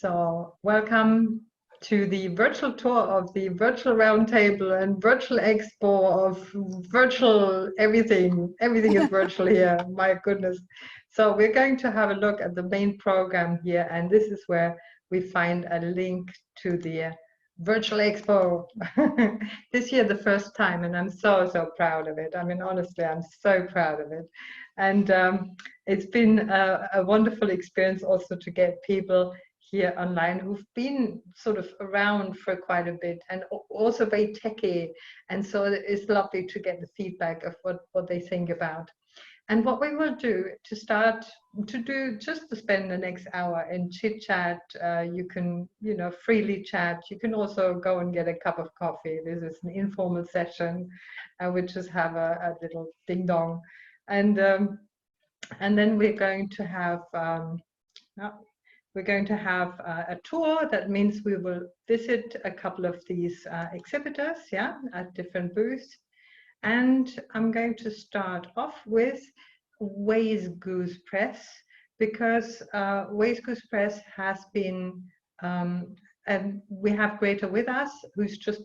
So welcome to the virtual tour of the virtual roundtable and virtual expo of virtual everything. Everything is virtual here, my goodness. So we're going to have a look at the main program here, and this is where we find a link to the virtual expo. This year the first time, and I'm so proud of it. I mean, honestly, I'm so proud of it. And it's been a wonderful experience also to get people here online who've been sort of around for quite a bit and also very techy, and so it's lovely to get the feedback of what they think about. And what we will do to start to do, just to spend the next hour in chit chat. You can, freely chat. You can also go and get a cup of coffee. This is an informal session. We just have a little ding dong, and then we're going to have a tour. That means we will visit a couple of these exhibitors, at different booths. And I'm going to start off with Ways Goose Press, because Ways Goose Press has been, and we have Greta with us, who's just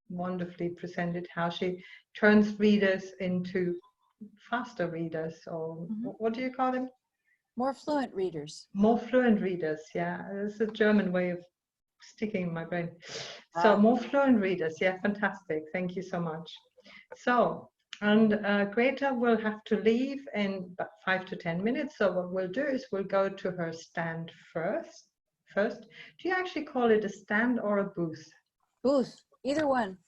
wonderfully presented how she turns readers into faster readers, or what do you call them? More fluent readers. More fluent readers, yeah. It's a German way of sticking in my brain. So more fluent readers, yeah, fantastic. Thank you so much. So, and Greta will have to leave in about 5 to 10 minutes. So what we'll do is we'll go to her stand first. Do you actually call it a stand or a booth? Booth, either one.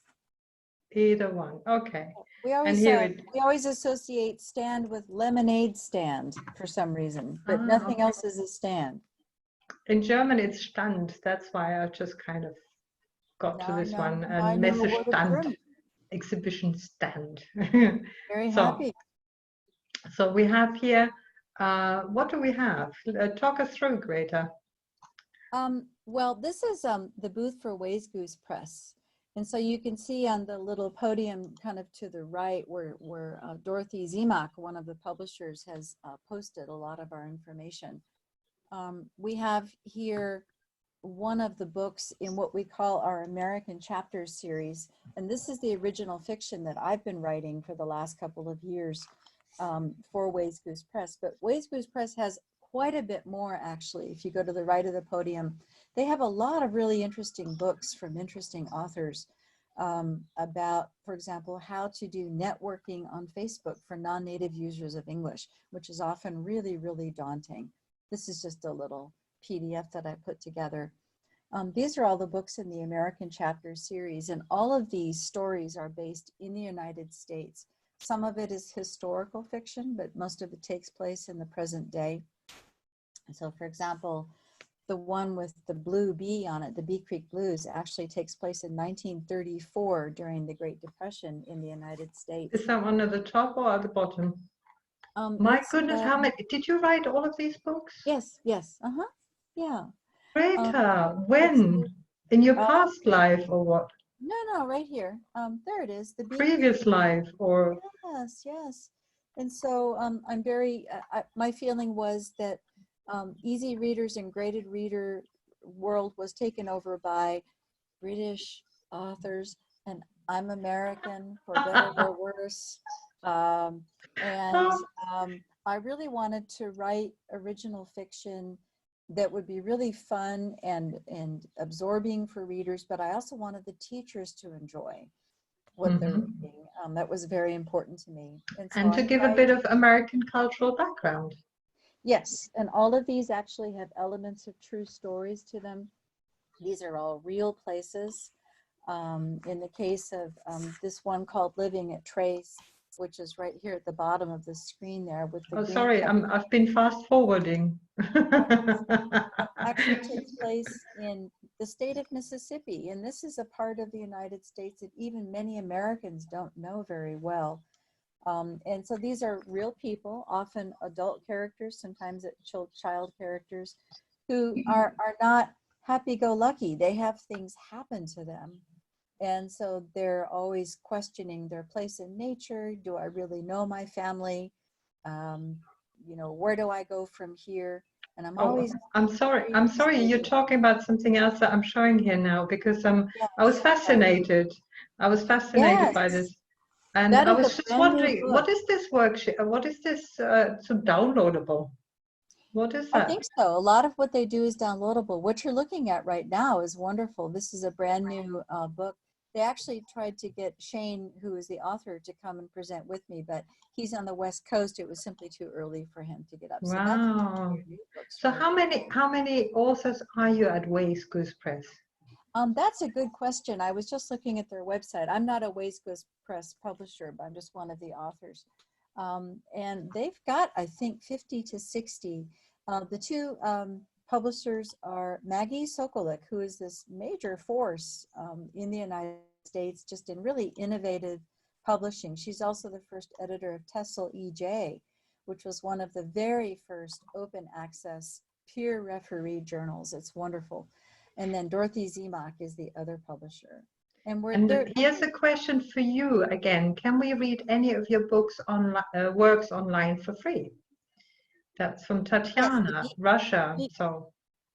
Either one, okay. We always associate stand with lemonade stand for some reason, but nothing else is a stand. In German, it's Stand. That's why I just kind of got to this one. And Messe Stand, exhibition stand. Very happy. So we have here, what do we have? Talk us through, Greta. Well, this is the booth for Ways Goose Press. And so you can see on the little podium kind of to the right where Dorothy Zimak, one of the publishers, has posted a lot of our information. We have here one of the books in what we call our American Chapter series. And this is the original fiction that I've been writing for the last couple of years for Ways Goose Press. But Ways Goose Press has quite a bit more, actually. If you go to the right of the podium, they have a lot of really interesting books from interesting authors about, for example, how to do networking on Facebook for non-native users of English, which is often really, really daunting. This is just a little PDF that I put together. These are all the books in the American Chapter series, and all of these stories are based in the United States. Some of it is historical fiction, but most of it takes place in the present day. So, for example, the one with the blue bee on it, the Bee Creek Blues, actually takes place in 1934 during the Great Depression in the United States. Is that one at the top or at the bottom? My goodness, how many? Did you write all of these books? Yes, yeah. Greta, when? In your past life or what? No, right here. There it is. The previous life or? Yes. And so I'm very, my feeling was that easy readers and graded reader world was taken over by British authors, and I'm American, for better or worse. I really wanted to write original fiction that would be really fun and absorbing for readers, but I also wanted the teachers to enjoy what they're reading. That was very important to me. And to give a bit of American cultural background. Yes, and all of these actually have elements of true stories to them. These are all real places. In the case of this one called Living at Trace, which is right here at the bottom of the screen there with the sorry, I've been fast forwarding. Actually takes place in the state of Mississippi, and this is a part of the United States that even many Americans don't know very well. And so these are real people, often adult characters, sometimes child characters, who are not happy-go-lucky. They have things happen to them. And so they're always questioning their place in nature. Do I really know my family? Where do I go from here? And I'm Oh, always I'm sorry, you're talking about something else that I'm showing here now because I was yes, fascinated. I was fascinated by yes, this. And that I is a was just brand new wondering, book. what is this worksheet? What is this so downloadable? What is I that? think so. A lot of what they do is downloadable. What you're looking at right now is wonderful. This is a brand new book. They actually tried to get Shane, who is the author, to come and present with me, but he's on the West Coast. It was simply too early for him to get up. So that's one of Wow. your new books So right there. how many authors are you at Ways Goose Press? That's a good question. I was just looking at their website. I'm not a Ways Goose Press publisher, but I'm just one of the authors. And they've got, I think, 50 to 60. The two publishers are Maggie Sokolik, who is this major force in the United States, just in really innovative publishing. She's also the first editor of Tessel EJ, which was one of the very first open access peer referee journals. It's wonderful. And then Dorothy Zemock is the other publisher. And we're there. And here's a question for you again. Can we read any of your books works online for free? That's from Yes, Tatiana, Russia. So,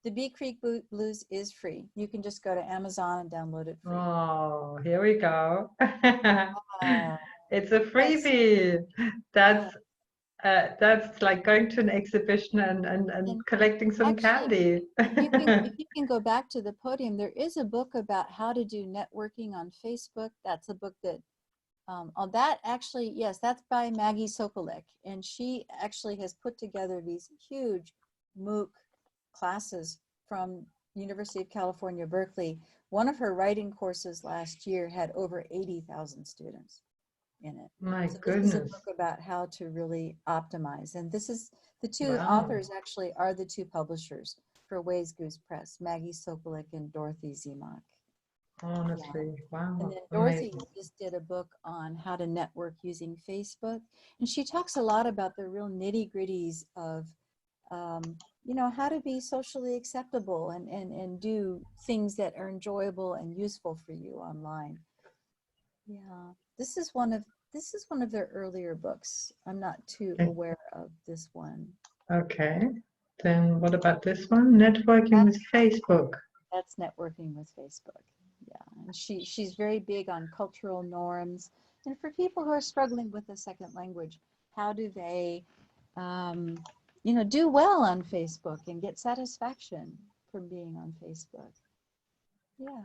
the Bee Creek Blues is free. You can just go to Amazon and download it free. oh, here we go. Uh, It's a yes, freebie. yeah. That's like going to an exhibition And and collecting some actually, candy. if you can go back to the podium, there is a book about how to do networking on Facebook. That's a book that on that actually, yes, that's by Maggie Sokolik, and she actually has put together these huge MOOC classes from University of California, Berkeley. One of her writing courses last year had over 80,000 students in it. My So this is a goodness. book about how to really optimize. And this is the two Wow. authors actually are the two publishers for Ways Goose Press, Maggie Sokolik and Dorothy Zemock. Honestly, And wow. then Dorothy Amazing. just did a book on how to network using Facebook. And she talks a lot about the real nitty gritties of, you know, how to be socially acceptable and do things that are enjoyable and useful for you online. Yeah, this is one of their earlier books. I'm not too Okay. aware of this one. Okay. Then what about this one? Networking with That's Facebook. that's networking with Facebook. Yeah, and she's very big on cultural norms, and for people who are struggling with a second language, how do they, you know, do well on Facebook and get satisfaction from being on Facebook? Yeah.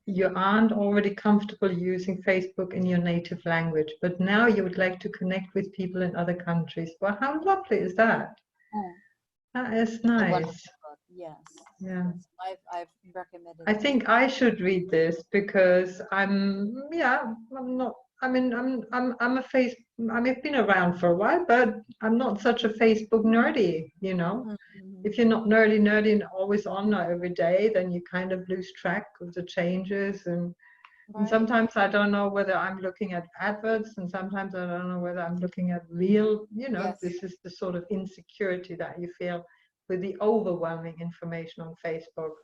You aren't already comfortable using Facebook in your native language, but now you would like to connect with people in other countries. Well, how lovely is that? Mm, That is it's a wonderful nice. book. Yes. Yeah. Yes. I've recommended I it to. think I should read this because I'm not, I mean, I'm a face, I mean, I've been around for a while, but I'm not such a Facebook nerdy, you know. Mhm. If you're not nerdy and always on every day, then you kind of lose track of the changes. And Right. sometimes I don't know whether I'm looking at adverts, and sometimes I don't know whether I'm looking at real, you know, Yes. this is the sort of insecurity that you feel with the overwhelming information on Facebook.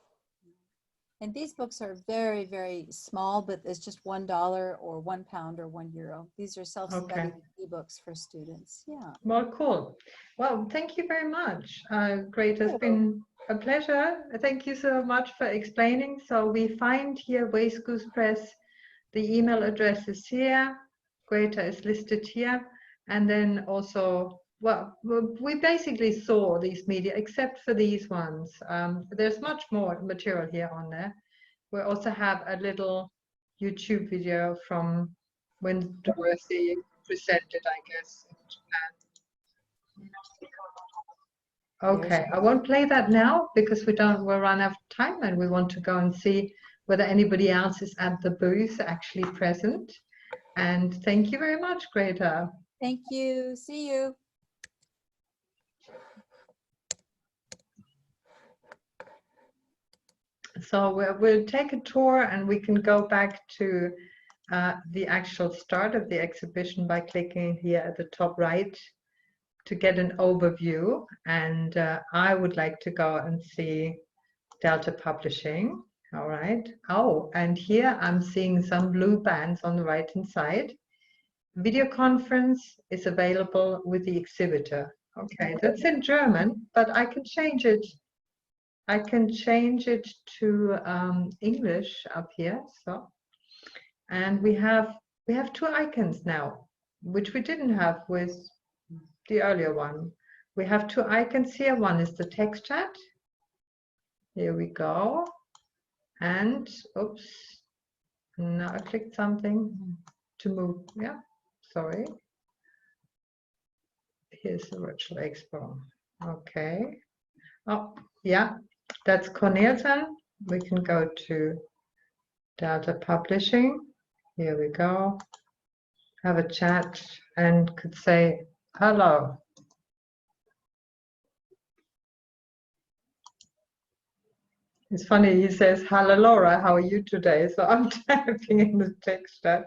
And these books are very, very small, but it's just $1 or £1 or €1. These are Okay. self-study ebooks for students. Yeah. Well, cool. Well, thank you very much. Great. It's Oh, been a pleasure. Thank you so much for explaining. So we find here Waste Goose Press. The email address is here. Greta is listed here. And then also, well, we basically saw these media, except for these ones. There's much more material here on there. We also have a little YouTube video from when Dorothy presented, I guess, in Japan. there she Okay, I is. won't play that now because we'll run out of time and we want to go and see whether anybody else is at the booth actually present. And thank you very much, Greta. Thank you. See you. So we'll take a tour and we can go back to the actual start of the exhibition by clicking here at the top right to get an overview. And I would like to go and see Delta Publishing. All right. Oh, and here I'm seeing some blue bands on the right hand side. Video conference is available with the exhibitor. Okay, that's in German, but I can change it. I can change it to English up here. So, and we have two icons now, which we didn't have with the earlier one. We have two icons here. One is the text chat. Here we go. And oops, now I clicked something to move. Yeah, sorry. Here's the virtual expo. Okay. Oh, yeah, that's Cornelsen. We can go to Delta Publishing. Here we go. Have a chat and could say hello. It's funny, he says, hello Laura, how are you today? So I'm typing in the text chat.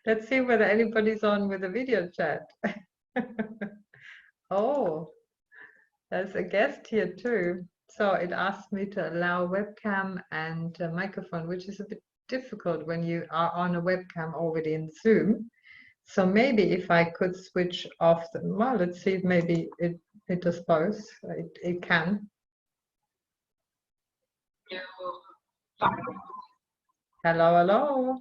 Let's see whether anybody's on with a video chat. Oh, there's a guest here too. So it asked me to allow webcam and a microphone, which is a bit difficult when you are on a webcam already in Zoom. So maybe if I could switch off the, well, let's see, maybe it does both. It can. Hello, hello.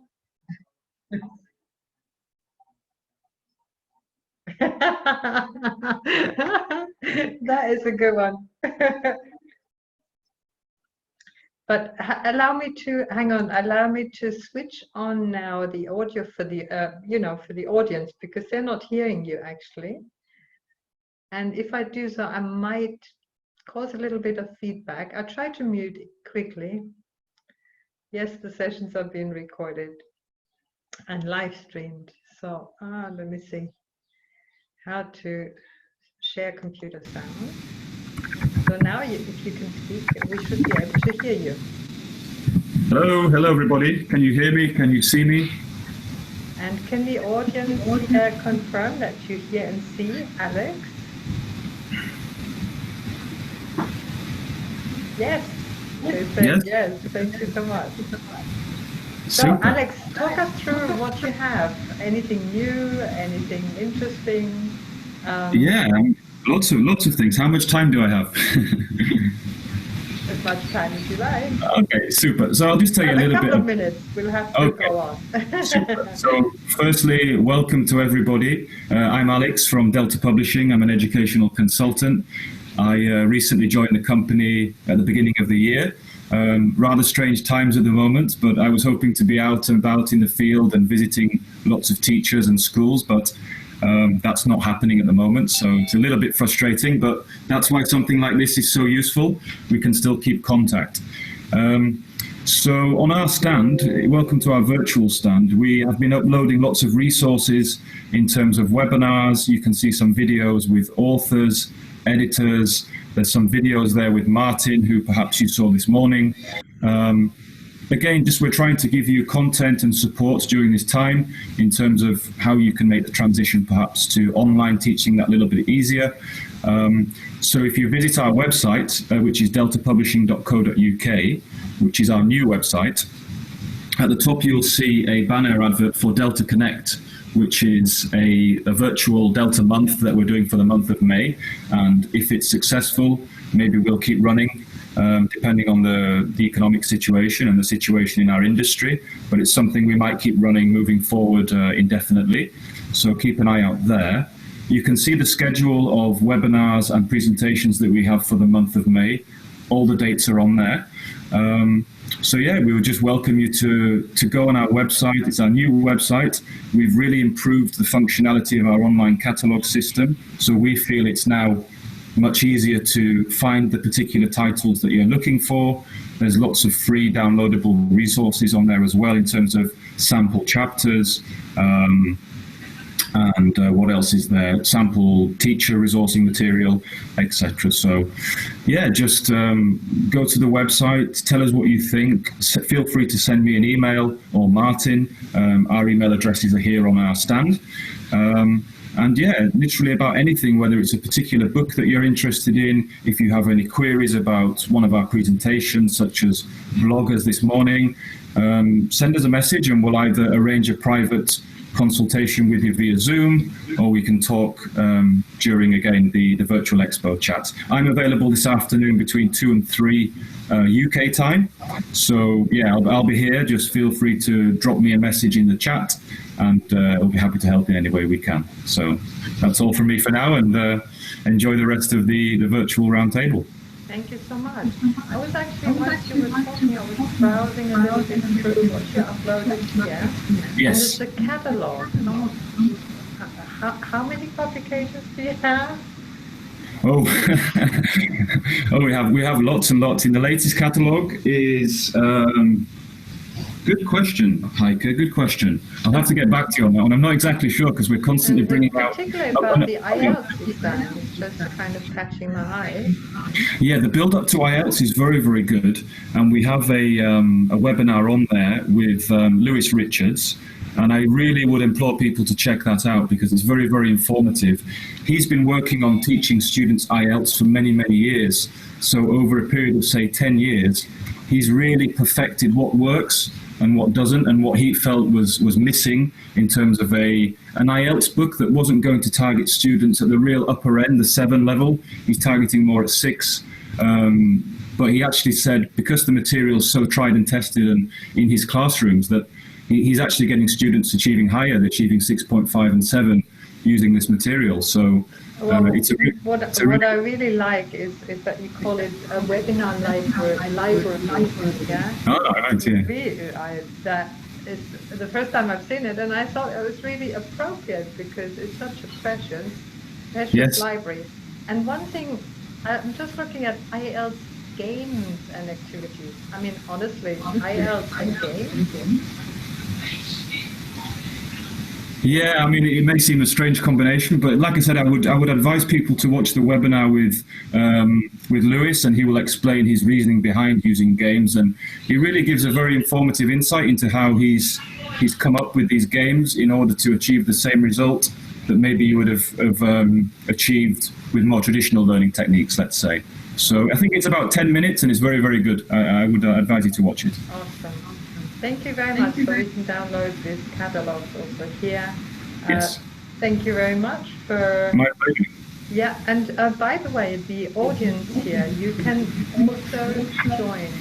That is a good one. But allow me to hang on. Allow me to switch on now the audio for the for the audience, because they're not hearing you actually. And if I do so, I might cause a little bit of feedback. I'll try to mute it quickly. Yes, the sessions are being recorded and live streamed. So let me see how to share computer sound. So now if you can speak, we should be able to hear you. Hello everybody. Can you hear me? Can you see me? And can the audience confirm that you hear and see Alex? Yes. They said yes. Thank you so much. So Super. Alex, talk us through what you have. Anything new? Anything interesting? Yeah, lots of things. How much time do I have? As much time as you like. Okay, super. So I'll just tell you a little bit. A couple of minutes. We'll have to go on. Super. So firstly, welcome to everybody. I'm Alex from Delta Publishing. I'm an educational consultant. I recently joined the company at the beginning of the year. Rather strange times at the moment, but I was hoping to be out and about in the field and visiting lots of teachers and schools, but that's not happening at the moment, so it's a little bit frustrating, but that's why something like this is so useful. We can still keep contact. So on our stand, welcome to our virtual stand, we have been uploading lots of resources in terms of webinars. You can see some videos with authors, editors. There's some videos there with Martin, who perhaps you saw this morning. Again, just we're trying to give you content and support during this time in terms of how you can make the transition perhaps to online teaching that little bit easier. So if you visit our website, which is deltapublishing.co.uk, which is our new website, at the top you'll see a banner advert for Delta Connect, which is a virtual Delta month that we're doing for the month of May. And if it's successful, maybe we'll keep running, depending on the economic situation and the situation in our industry. But it's something we might keep running moving forward indefinitely. So keep an eye out there. You can see the schedule of webinars and presentations that we have for the month of May. All the dates are on there. So yeah, we would just welcome you to go on our website. It's our new website. We've really improved the functionality of our online catalogue system. So we feel it's now much easier to find the particular titles that you're looking for. There's lots of free downloadable resources on there as well in terms of sample chapters, and what else is there? Sample teacher resourcing material, etc. So yeah, just go to the website, tell us what you think. Feel free to send me an email or Martin. Our email addresses are here on our stand. And yeah, literally about anything, whether it's a particular book that you're interested in, if you have any queries about one of our presentations, such as bloggers this morning, send us a message and we'll either arrange a private consultation with you via Zoom, or we can talk during, again, the virtual Expo chat. I'm available this afternoon between 2 and 3 UK time. So yeah, I'll be here. Just feel free to drop me a message in the chat, and we'll be happy to help in any way we can. So that's all from me for now, and enjoy the rest of the virtual roundtable. Thank you so much. I was actually, whilst you were talking, I was browsing a little bit through what you uploaded here. Yes. And it's a catalogue. How many publications do you have? Oh, we have lots and lots. In the latest catalogue is good question, Heike. Good question. I'll have to get back to you on that one. I'm not exactly sure because we're constantly bringing out. Particularly about the IELTS exam, it's just kind of catching my eye. Yeah, the build up to IELTS is very, very good, and we have a webinar on there with Lewis Richards. And I really would implore people to check that out because it's very, very informative. He's been working on teaching students IELTS for many, many years. So over a period of, say, 10 years, he's really perfected what works and what doesn't, and what he felt was missing in terms of an IELTS book that wasn't going to target students at the real upper end, the 7 level. He's targeting more at 6. But he actually said, because the material's so tried and tested and in his classrooms, that he's actually getting students achieving higher, they're achieving 6.5 and 7 using this material. So what I really like is that you call it a webinar library. Yeah. Oh, right, yeah. That is the first time I've seen it, and I thought it was really appropriate because it's such a precious Yes. library. And one thing, I'm just looking at IELTS games and activities. I mean, honestly, IELTS and games. Yeah, I mean, it may seem a strange combination, but like I said, I would advise people to watch the webinar with Lewis, and he will explain his reasoning behind using games, and he really gives a very informative insight into how he's come up with these games in order to achieve the same result that maybe you would have achieved with more traditional learning techniques, let's say. So I think it's about 10 minutes, and it's very, very good. I would advise you to watch it. Awesome. Thank you very much. So we can download this catalog also here. Yes. Thank you very much for... My pleasure. Yeah, and by the way, the audience here, you can also join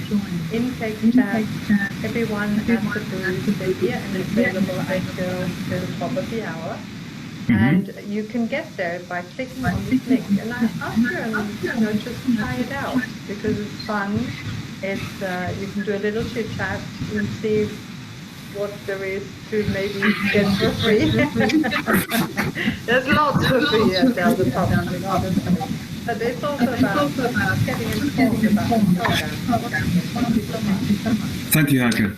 Intake Chat. Everyone has the booth here and it's available until the top of the hour. And you can get there by clicking on this link. And I ask you, just try it out because it's fun. It's you can do a little chit chat and see what there is to maybe get for free. There's lots for free at Delta Publishing, honestly. But it's also about getting informed about the program. Thank you so much. Thank you, Heike.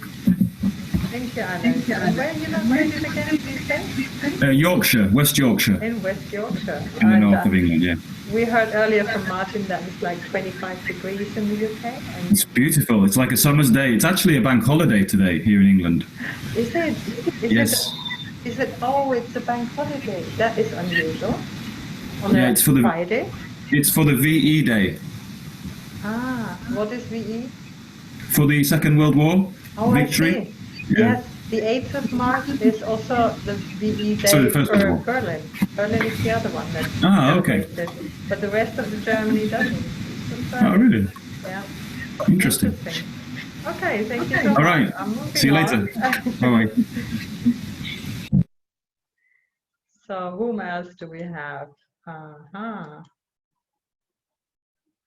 Thank you, Alex. Where are you located again, please say? Yorkshire, West Yorkshire. In West Yorkshire. In the north of England, yeah. We heard earlier from Martin that it's like 25 degrees in the UK. And it's beautiful. It's like a summer's day. It's actually a bank holiday today here in England. Is it? Yes. Is it? Oh, it's a bank holiday. That is unusual. On a it's for Friday? It's for the VE Day. Ah, what is VE? For the Second World War victory. I see. Yes, the 8th of March is also the VE Day for Berlin. Berlin is the other one that's okay. But the rest of the Germany doesn't. Oh, really? Yeah. Interesting. Okay, thank you so much. All right. See you later. Bye-bye. So whom else do we have?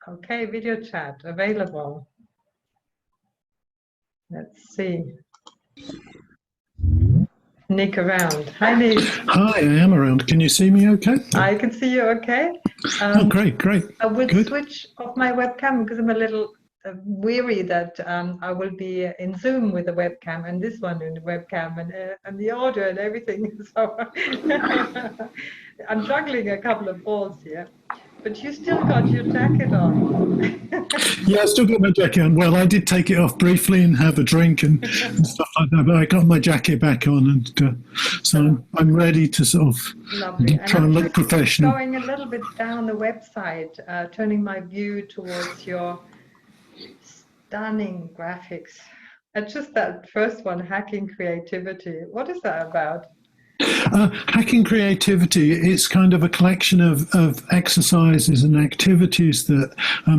Okay, video chat available. Let's see. Nick around. Hi, Nick. Hi, I am around. Can you see me okay? I can see you okay. Oh, great. I will switch off my webcam because I'm a little weary that I will be in Zoom with the webcam and this one in the webcam and the audio and everything. So I'm juggling a couple of balls here. But you still got your jacket on. Yeah, I still got my jacket on. Well, I did take it off briefly and have a drink and stuff like that, but I got my jacket back on, and so I'm ready to sort of try and look professional. Going a little bit down the website, turning my view towards your stunning graphics. And just that first one, hacking creativity. What is that about? Hacking creativity, it's kind of a collection of exercises and activities that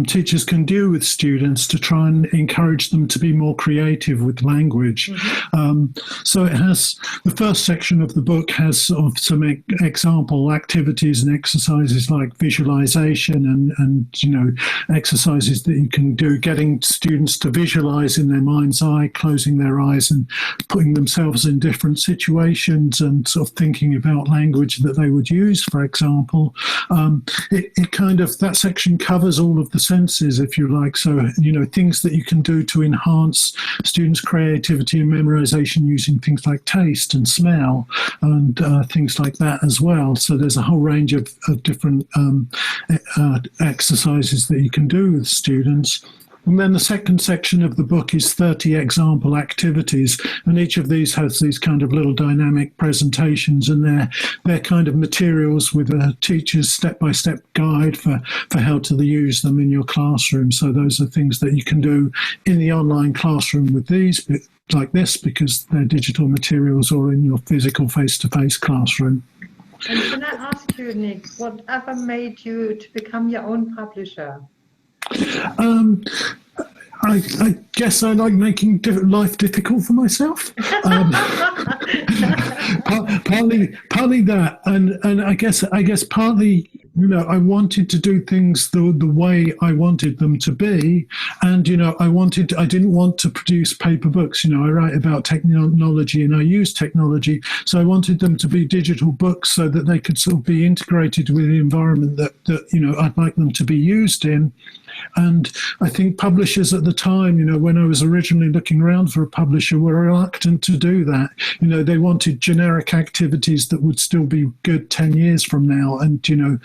teachers can do with students to try and encourage them to be more creative with language. So it has, the first section of the book has sort of some example activities and exercises like visualization and you know, exercises that you can do, getting students to visualize in their mind's eye, closing their eyes and putting themselves in different situations and sort of thinking about language that they would use, for example. It kind of, that section covers all of the senses, if you like. So, you know, things that you can do to enhance students' creativity and memorization using things like taste and smell and things like that as well. So there's a whole range of different exercises that you can do with students. And then the second section of the book is 30 example activities, and each of these has these kind of little dynamic presentations, and they're kind of materials with a teacher's step-by-step guide for how to use them in your classroom. So those are things that you can do in the online classroom with these, like this, because they're digital materials, or in your physical face-to-face classroom. And can I ask you, Nick, whatever made you to become your own publisher? I guess I like making life difficult for myself. Partly that, and I guess partly, you know, I wanted to do things the way I wanted them to be, and you know, I didn't want to produce paper books. You know, I write about technology and I use technology, so I wanted them to be digital books so that they could sort of be integrated with the environment that you know I'd like them to be used in. And I think publishers at the time, you know, when I was originally looking around for a publisher, were reluctant to do that. You know, they wanted generic activities that would still be good 10 years from now. And, you know,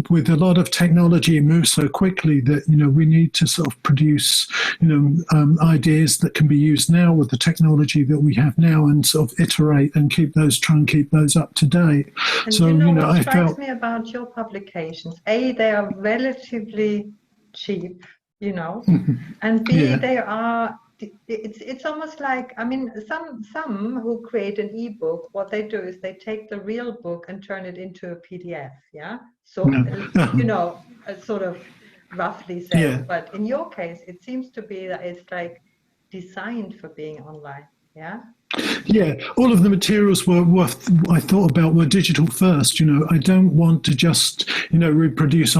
with a lot of technology, it moves so quickly that, you know, we need to sort of produce, you know, ideas that can be used now with the technology that we have now, and sort of iterate and try and keep those up to date. And so, you know, what I strikes me about your publications, A, they are relatively cheap, you know, and B, Yeah. they are, it's almost like, I mean, some who create an ebook, what they do is they take the real book and turn it into a PDF, yeah? So, you know, sort of roughly said, Yeah. but in your case, it seems to be that it's like designed for being online, yeah? Yeah, all of the materials I thought about were digital first. You know, I don't want to just, you know, reproduce.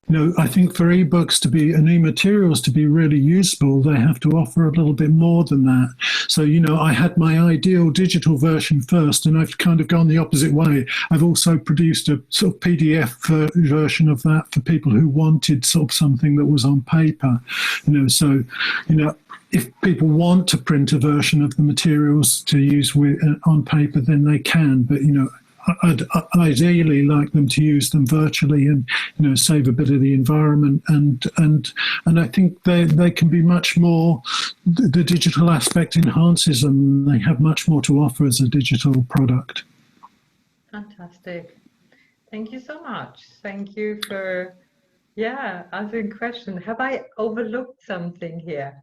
You know, I think for ebooks to be, and e-materials to be really useful, they have to offer a little bit more than that. So, you know, I had my ideal digital version first, and I've kind of gone the opposite way. I've also produced a sort of PDF version of that for people who wanted sort of something that was on paper. You know, so, you know, if people want to print a version of the materials to use on paper, then they can. But, you know, I'd ideally like them to use them virtually and, you know, save a bit of the environment. And I think they can be much more, the digital aspect enhances them. They have much more to offer as a digital product. Fantastic. Thank you so much. Thank you for, yeah, answering questions. Have I overlooked something here?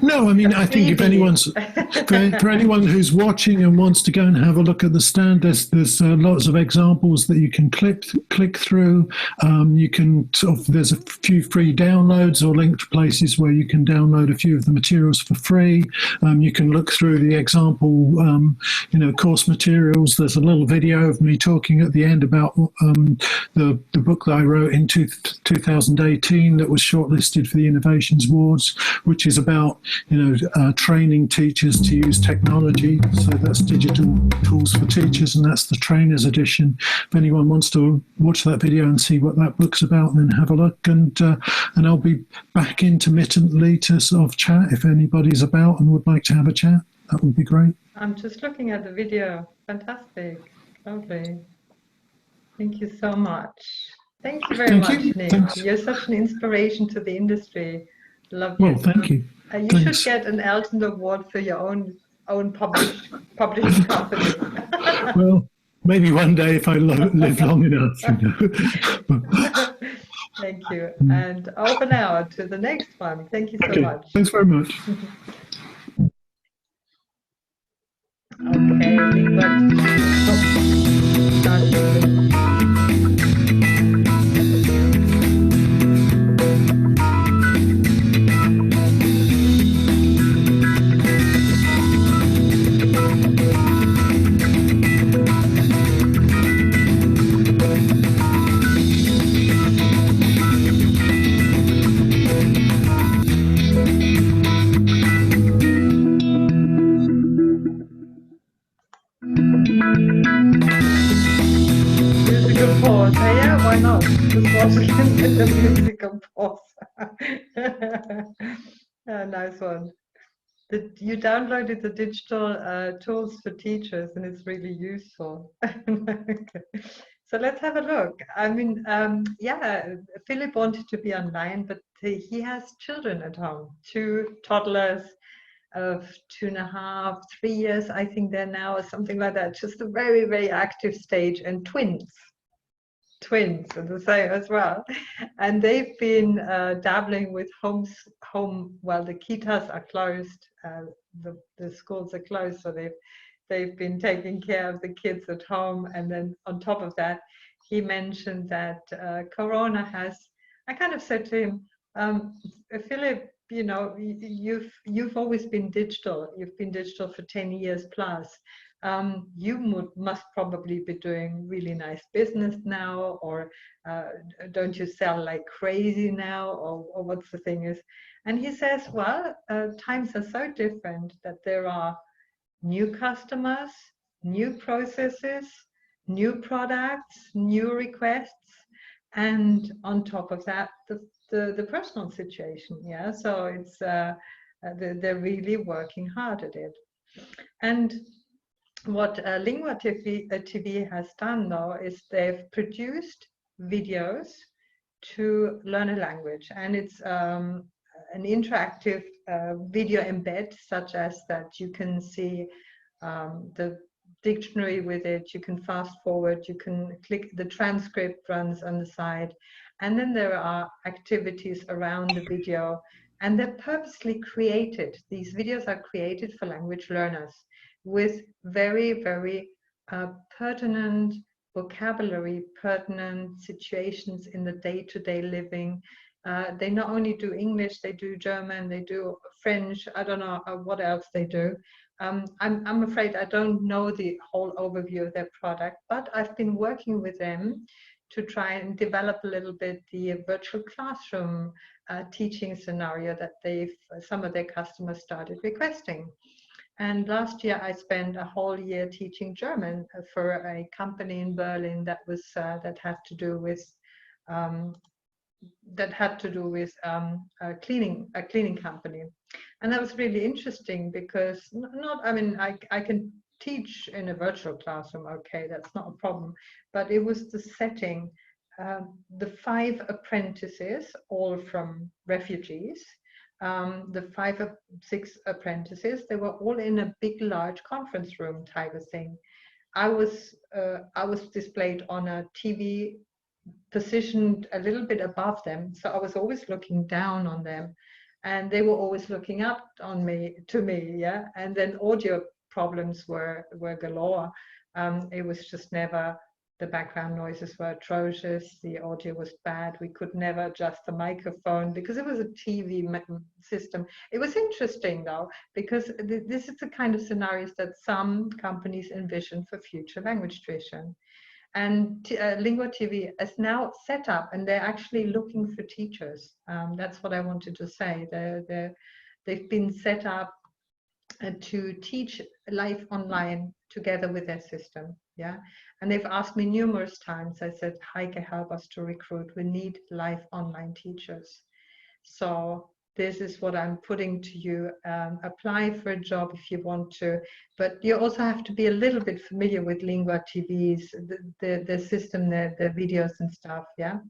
No, I mean, I think if anyone's, for anyone who's watching and wants to go and have a look at the stand, there's lots of examples that you can click through. You can sort of, there's a few free downloads or linked places where you can download a few of the materials for free. You can look through the example, you know, course materials. There's a little video of me talking at the end about the book that I wrote in 2018 that was shortlisted for the Innovations Awards, which is about, you know, training teachers to use technology. So that's digital tools for teachers, and that's the trainers edition. If anyone wants to watch that video and see what that book's about, then have a look. And I'll be back intermittently to sort of chat if anybody's about and would like to have a chat. That would be great. I'm just looking at the video. Fantastic. Lovely. Thank you so much. Thank you very much, Nick. Thanks. You're such an inspiration to the industry. Love you. Well, thank you. You Thanks. should get an Elton Award for your own publishing company. Well, maybe one day if I live long enough. You know. Thank you. And over now to the next one. Thank you so much. Thanks very much. Okay, Lingua musical pause. Yeah, why not? Just watch again with the musical pause. Nice one. You downloaded the digital tools for teachers, and it's really useful. Okay. So let's have a look. I mean, yeah, Philip wanted to be online, but he has children at home, 2 toddlers of 2.5, 3 years, I think they're now, or something like that. Just a very, very active stage, and twins at the same as well. And they've been dabbling with home, well, the kitas are closed, the schools are closed, so they've been taking care of the kids at home. And then on top of that, he mentioned that Corona has, I kind of said to him, Philip, you know, you've always been digital. You've been digital for 10 years plus. You must probably be doing really nice business now, or don't you sell like crazy now, or what's the thing is? And he says, well, times are so different that there are new customers, new processes, new products, new requests, and on top of that, the personal situation. Yeah, so it's they're really working hard at it. And what Lingua TV has done, though, is they've produced videos to learn a language, and it's an interactive video embed, such as that you can see the dictionary with it, you can fast forward, you can click, the transcript runs on the side, and then there are activities around the video, and they're purposely created. These videos are created for language learners with very, very pertinent vocabulary, pertinent situations in the day-to-day living. They not only do English, they do German, they do French, I don't know what else they do. I'm afraid I don't know the whole overview of their product, but I've been working with them to try and develop a little bit the virtual classroom teaching scenario that some of their customers started requesting. And last year I spent a whole year teaching German for a company in Berlin that was that had to do with a cleaning company. And that was really interesting because I can teach in a virtual classroom, okay, that's not a problem, but it was the setting. The 5 apprentices, all from refugees, the 5 or 6 apprentices, they were all in a big, large conference room type of thing. I was displayed on a TV positioned a little bit above them, so I was always looking down on them, and they were always looking up to me, yeah. And then audio problems were galore. It was just never, the background noises were atrocious, the audio was bad, we could never adjust the microphone because it was a TV system. It was interesting though, because this is the kind of scenarios that some companies envision for future language tuition. And Lingua TV is now set up, and they're actually looking for teachers. That's what I wanted to say. They've been set up to teach live online together with their system. Yeah, and they've asked me numerous times. I said, Heike, help us to recruit. We need live online teachers. So this is what I'm putting to you. Apply for a job if you want to, but you also have to be a little bit familiar with Lingua TV's, the system, the videos and stuff, yeah?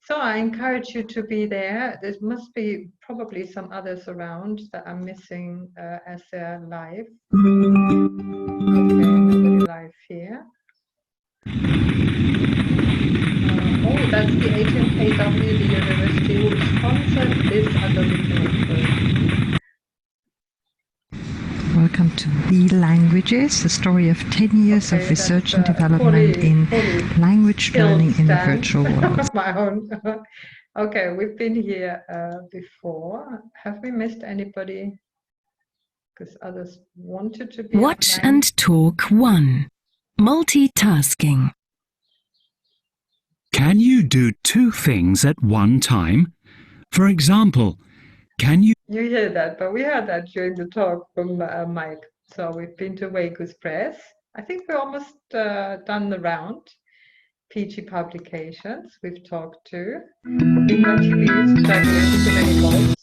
So I encourage you to be there. There must be probably some others around that I'm missing as they're live. Okay, nobody live here. Oh, that's the HMKW, the university who sponsored this under the. Welcome to The Language Languages, the story of 10 years of research and development in language learning in the virtual world. My own. Okay, we've been here before. Have we missed anybody? Because others wanted to be Watch online. and talk 1. Multitasking. Can you do 2 things at one time? For example, can you... You hear that, but we heard that during the talk from Mike. So we've been to Waco's Press. I think we're almost done the round. PG Publications, we've talked to. Bingo TV, struggling too many bolts.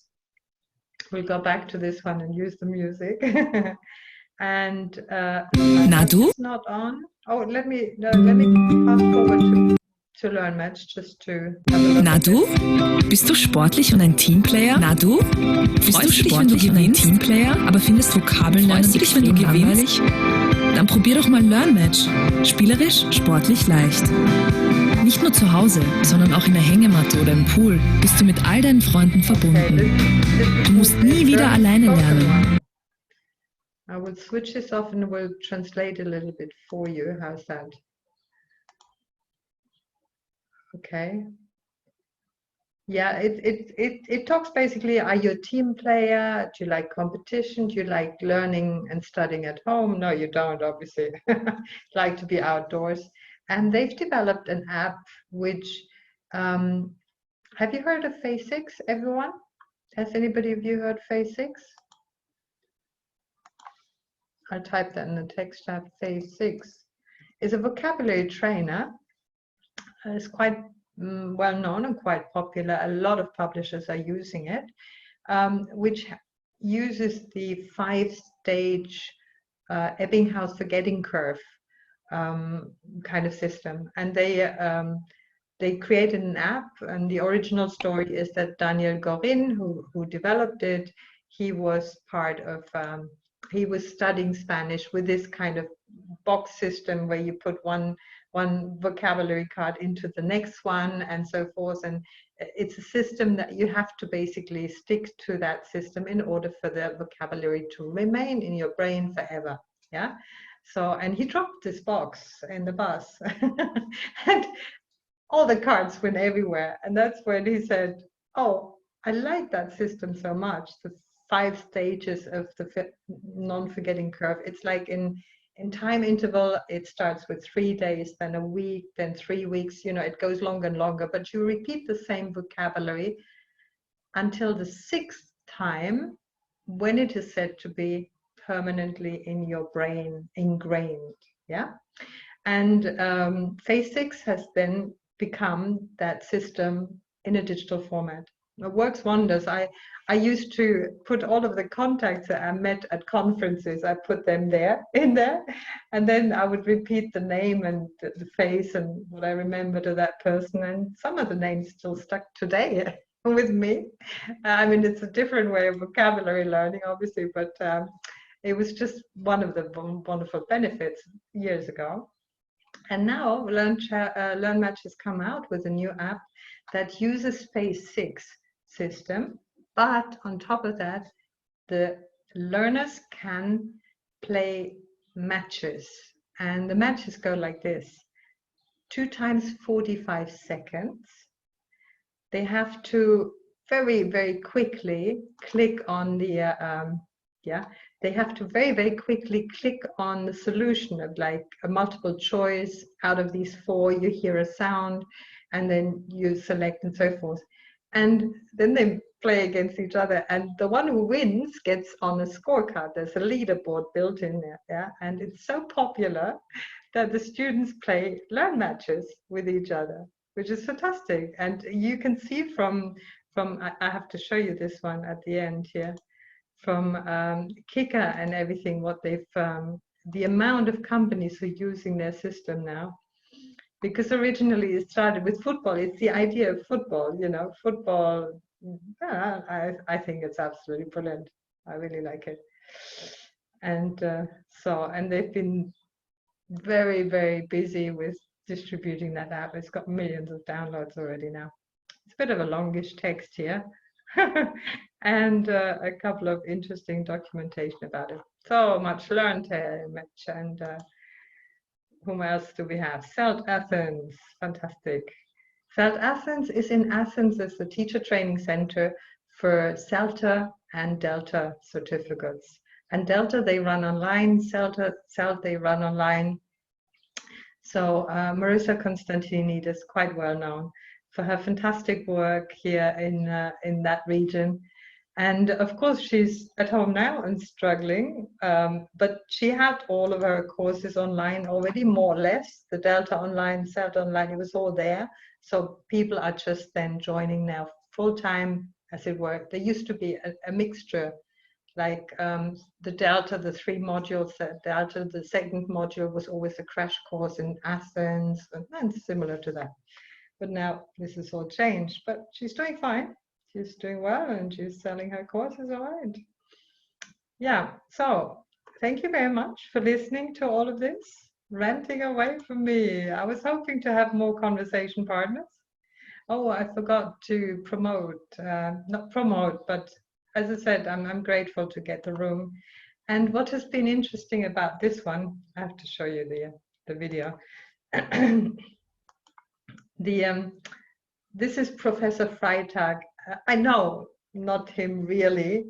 We'll go back to this one and use the music. And Na du? it's not on. Oh, let me fast forward to Learn Match just to have a look. Na du? Bist du sportlich und ein Teamplayer? Na du? Bist du sportlich und ein Teamplayer, aber findest Vokabeln lernen dich, wenn du gewinnst? Dann probier doch mal Learn Match. Spielerisch, sportlich, leicht. Nicht nur zu Hause, sondern auch in der Hängematte oder im Pool bist du mit all deinen Freunden verbunden. Du musst nie wieder alleine lernen. I will switch this off and we'll translate a little bit for you. How's that? Okay. Yeah, it talks basically, are you a team player? Do you like competition? Do you like learning and studying at home? No, you don't, obviously. Like to be outdoors. And they've developed an app which, have you heard of Phase 6, everyone? Has anybody of you heard Phase 6? I'll type that in the text chat. Phase 6 is a vocabulary trainer. It's quite well known and quite popular. A lot of publishers are using it, which uses the 5-stage Ebbinghaus forgetting curve kind of system. And they created an app, and the original story is that Daniel Gorin, who developed it, he was part of, he was studying Spanish with this kind of box system where you put one vocabulary card into the next one and so forth. And it's a system that you have to basically stick to that system in order for the vocabulary to remain in your brain forever. Yeah. So, and he dropped this box in the bus and all the cards went everywhere. And that's when he said, oh, I like that system so much. The 5 stages of the non-forgetting curve. It's like in time interval, it starts with 3 days, then a week, then 3 weeks, you know, it goes longer and longer, but you repeat the same vocabulary until the 6th time when it is said to be permanently in your brain, ingrained. Yeah. And Phase 6 has then become that system in a digital format. It works wonders. I used to put all of the contacts that I met at conferences, I put them in there, and then I would repeat the name and the face and what I remembered of that person, and some of the names still stuck today with me. I mean, it's a different way of vocabulary learning, obviously, but it was just one of the wonderful benefits years ago. And now Learn Match has come out with a new app that uses Phase 6 system, but on top of that, the learners can play matches, and the matches go like this: 2 times 45 seconds. They have to very, very quickly click on the they have to very, very quickly click on the solution of like a multiple choice. Out of these 4, you hear a sound, and then you select and so forth. And then they play against each other, and the one who wins gets on a scorecard. There's a leaderboard built in there, yeah. And it's so popular that the students play Learn Matches with each other, which is fantastic. And you can see from I have to show you this one at the end here, from Kika and everything, what they've the amount of companies who are using their system now. Because originally it started with football. It's the idea of football, you know, football. I think it's absolutely brilliant. I really like it. And and they've been very, very busy with distributing that app. It's got millions of downloads already now. It's a bit of a longish text here and a couple of interesting documentation about it. So much learned here, Mitch. And whom else do we have? CELT Athens, fantastic. CELT Athens is in Athens as the teacher training center for CELTA and Delta certificates. And Delta, they run online, CELT, they run online. So Marissa Constantinidis is quite well known for her fantastic work here in that region. And of course, she's at home now and struggling, but she had all of her courses online already, more or less. The Delta Online, CELT Online, it was all there. So people are just then joining now full-time, as it were. There used to be a mixture, like the Delta, the 3 modules, Delta, the second module was always a crash course in Athens, and similar to that. But now this has all changed, but she's doing fine. She's doing well, and she's selling her courses all right. Yeah, so thank you very much for listening to all of this, ranting away from me. I was hoping to have more conversation partners. Oh, I forgot to promote, not promote, but as I said, I'm grateful to get the room. And what has been interesting about this one, I have to show you the video. This is Professor Freitag. I know, not him really.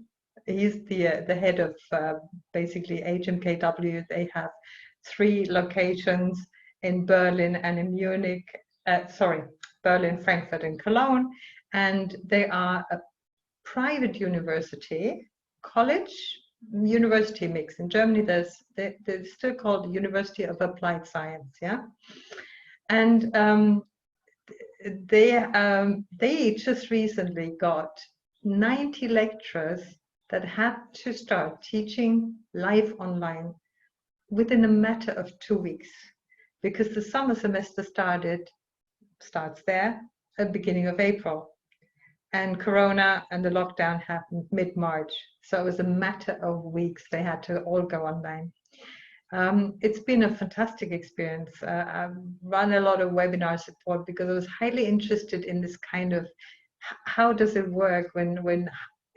He's the head of basically HMKW. They have 3 locations in Berlin and in Munich. Berlin, Frankfurt, and Cologne. And they are a private university, college, university mix. In Germany, they're still called University of Applied Science, yeah? And they just recently got 90 lecturers that had to start teaching live online within a matter of 2 weeks, because the summer semester starts there at the beginning of April, and Corona and the lockdown happened mid-March, so it was a matter of weeks they had to all go online. It's been a fantastic experience. I've run a lot of webinar support because I was highly interested in this kind of, how does it work when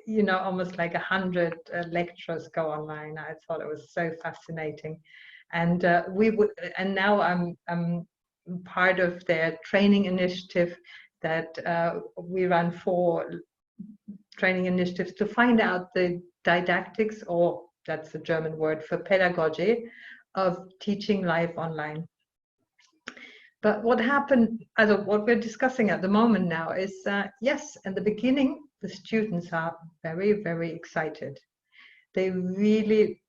you know, almost like 100 lecturers go online. I thought it was so fascinating. And now I'm part of their training initiative that we run 4 training initiatives to find out the didactics, or that's the German word for pedagogy, of teaching live online. But what happened, what we're discussing at the moment now is, yes, in the beginning, the students are very, very excited. They really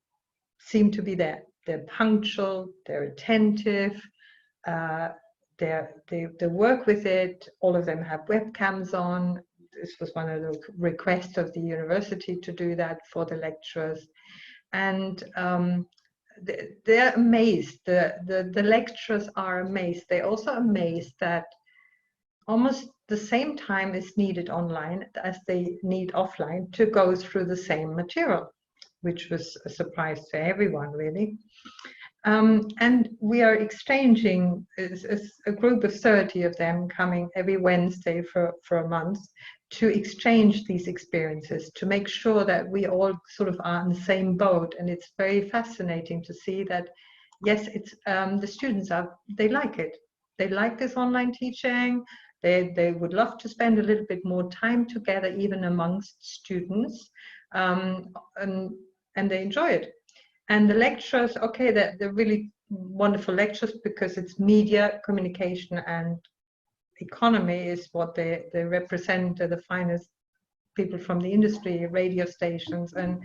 seem to be there. They're punctual, they're attentive, they work with it. All of them have webcams on. This was one of the requests of the university to do that for the lecturers. And they're amazed. The lecturers are amazed. They're also amazed that almost the same time is needed online as they need offline to go through the same material, which was a surprise to everyone, really. And we are exchanging, a group of 30 of them coming every Wednesday for a month to exchange these experiences, to make sure that we all sort of are in the same boat. And it's very fascinating to see that, yes, it's the students they like it. They like this online teaching. They would love to spend a little bit more time together, even amongst students, and they enjoy it. And the lecturers, okay, they're really wonderful lectures because it's media, communication, and economy is what they represent, the finest people from the industry, radio stations and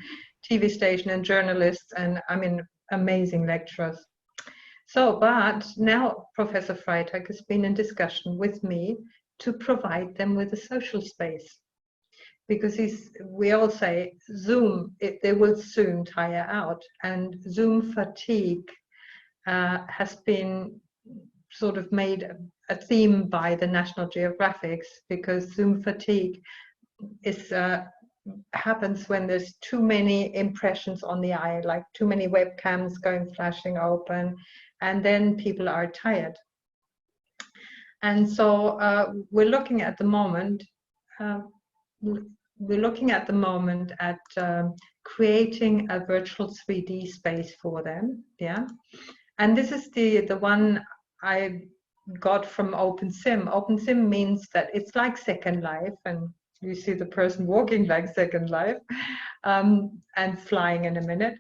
TV station and journalists, and I mean, amazing lecturers. So, but now Professor Freitag has been in discussion with me to provide them with a social space. Because we all say Zoom, they will soon tire out, and Zoom fatigue has been sort of made a theme by the National Geographic, because Zoom fatigue happens when there's too many impressions on the eye, like too many webcams flashing open, and then people are tired. And so we're looking at the moment, we're looking at the moment at creating a virtual 3D space for them. Yeah, and this is the one I got from OpenSim. OpenSim means that it's like Second Life, and you see the person walking like Second Life, and flying in a minute.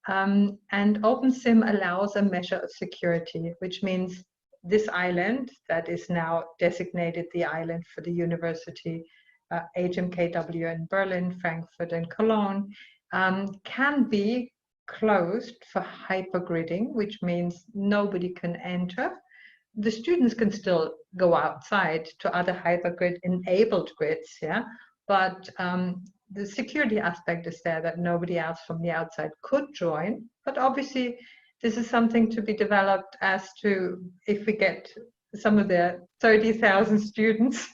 And OpenSim allows a measure of security, which means this island that is now designated the island for the university, HMKW in Berlin, Frankfurt and Cologne, can be closed for hypergridding, which means nobody can enter. The students can still go outside to other hypergrid enabled grids, yeah, but the security aspect is there, that nobody else from the outside could join. But obviously this is something to be developed as to if we get some of the 30,000 students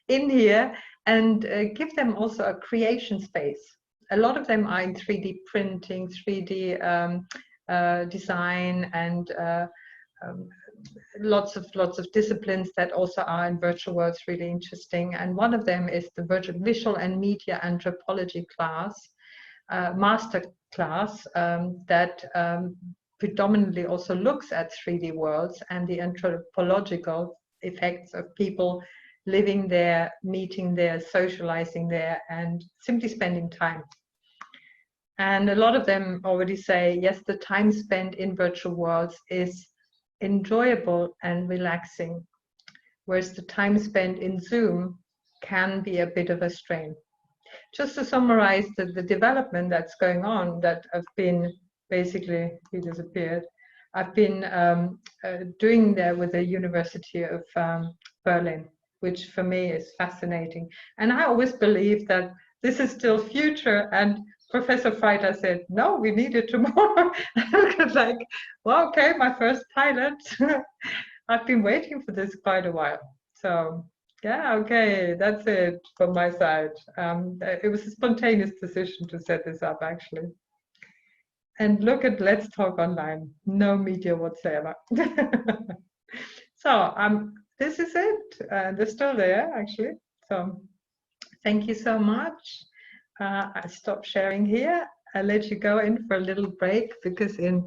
in here and give them also a creation space. A lot of them are in 3D printing, 3D design, and lots of disciplines that also are in virtual worlds really interesting. And one of them is the visual and media anthropology class, master class, that predominantly also looks at 3D worlds and the anthropological effects of people living there, meeting there, socializing there, and simply spending time. And a lot of them already say, yes, the time spent in virtual worlds is enjoyable and relaxing, whereas the time spent in Zoom can be a bit of a strain. Just to summarize the development that's going on, that I've been basically, he disappeared, I've been doing there with the University of Berlin, which for me is fascinating. And I always believe that this is still future, and Professor Freiter said, no, we need it tomorrow. I was like, well, okay, my first pilot. I've been waiting for this quite a while. So yeah, okay, that's it from my side. It was a spontaneous decision to set this up, actually. And look at Let's Talk Online, no media whatsoever. So this is it. They're still there, actually. So thank you so much. I stop sharing here. I'll let you go in for a little break, because in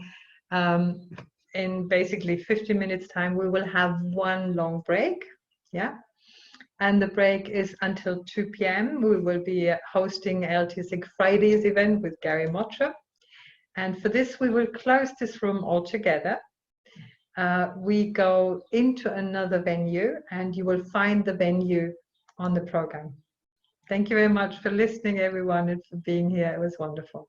basically 50 minutes time, we will have one long break. Yeah. And the break is until 2 p.m. We will be hosting LTSIG Fridays event with Gary Motra. And for this, we will close this room altogether. We go into another venue, and you will find the venue on the program. Thank you very much for listening, everyone, and for being here. It was wonderful.